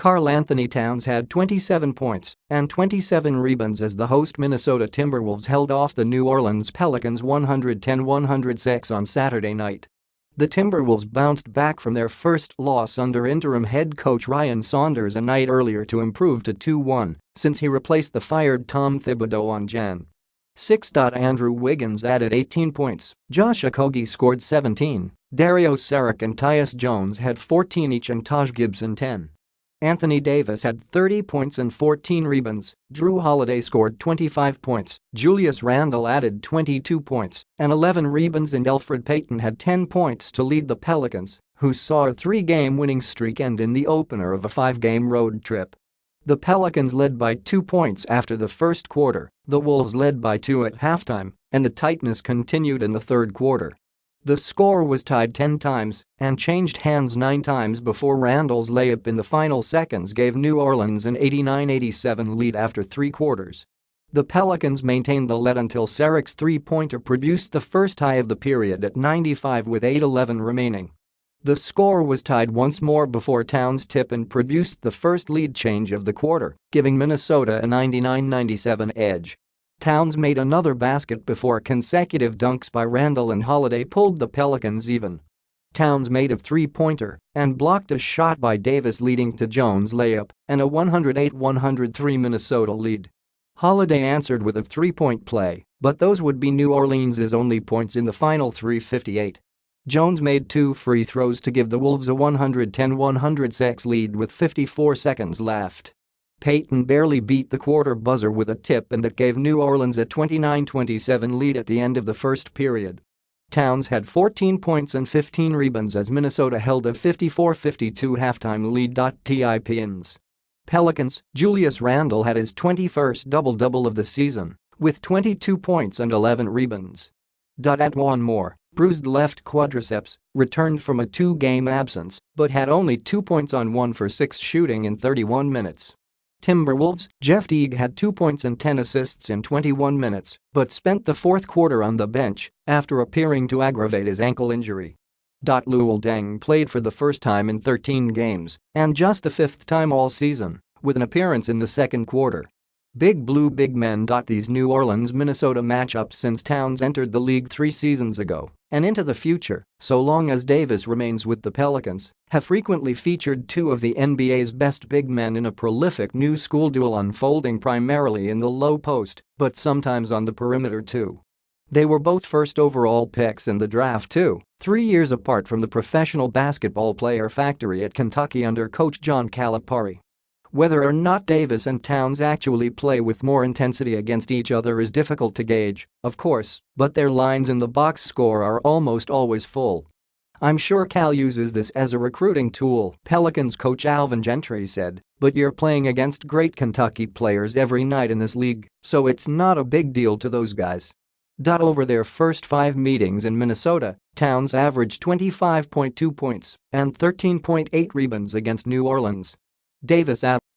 Karl-Anthony Towns had 27 points and 27 rebounds as the host Minnesota Timberwolves held off the New Orleans Pelicans 110-106 on Saturday night. The Timberwolves bounced back from their first loss under interim head coach Ryan Saunders a night earlier to improve to 2-1 since he replaced the fired Tom Thibodeau on Jan. 6. Andrew Wiggins added 18 points, Josh Okogie scored 17, Dario, Saric and Tyus Jones had 14 each and Taj Gibson 10. Anthony Davis had 30 points and 14 rebounds, Jrue Holiday scored 25 points, Julius Randle added 22 points and 11 rebounds and Elfrid Payton had 10 points to lead the Pelicans, who saw a 3-game winning streak end in the opener of a 5-game road trip. The Pelicans led by 2 points after the first quarter, the Wolves led by 2 at halftime, and the tightness continued in the third quarter. The score was tied 10 times and changed hands 9 times before Randle's layup in the final seconds gave New Orleans an 89-87 lead after 3 quarters. The Pelicans maintained the lead until Saric's three-pointer produced the first tie of the period at 95 with 8:11 remaining. The score was tied once more before Towns' tip-in produced the first lead change of the quarter, giving Minnesota a 99-97 edge. Towns made another basket before consecutive dunks by Randle and Holiday pulled the Pelicans even. Towns made a three-pointer and blocked a shot by Davis leading to Jones' layup and a 108-103 Minnesota lead. Holiday answered with a three-point play, but those would be New Orleans' only points in the final 3:58. Jones made 2 free throws to give the Wolves a 110-106 lead with 54 seconds left. Payton barely beat the quarter buzzer with a tip-in that gave New Orleans a 29-27 lead at the end of the first period. Towns had 14 points and 15 rebounds as Minnesota held a 54-52 halftime lead. Tipins. Pelicans, Julius Randle had his 21st double-double of the season, with 22 points and 11 rebounds. At one more, bruised left quadriceps, returned from a 2-game absence but had only 2 points on 1 for 6 shooting in 31 minutes. Timberwolves, Jeff Teague had 2 points and 10 assists in 21 minutes but spent the fourth quarter on the bench after appearing to aggravate his ankle injury. Luol Deng played for the first time in 13 games and just the 5th time all season, with an appearance in the second quarter. Big Blue big men. These New Orleans-Minnesota matchups since Towns entered the league 3 seasons ago and into the future, so long as Davis remains with the Pelicans, have frequently featured 2 of the NBA's best big men in a prolific new school duel unfolding primarily in the low post but sometimes on the perimeter too. They were both first overall picks in the draft too, 3 years apart from the professional basketball player factory at Kentucky under coach John Calipari. Whether or not Davis and Towns actually play with more intensity against each other is difficult to gauge, of course, but their lines in the box score are almost always full. "I'm sure Cal uses this as a recruiting tool," Pelicans coach Alvin Gentry said, "but you're playing against great Kentucky players every night in this league, so it's not a big deal to those guys." Over their first 5 meetings in Minnesota, Towns averaged 25.2 points and 13.8 rebounds against New Orleans. Davis averaged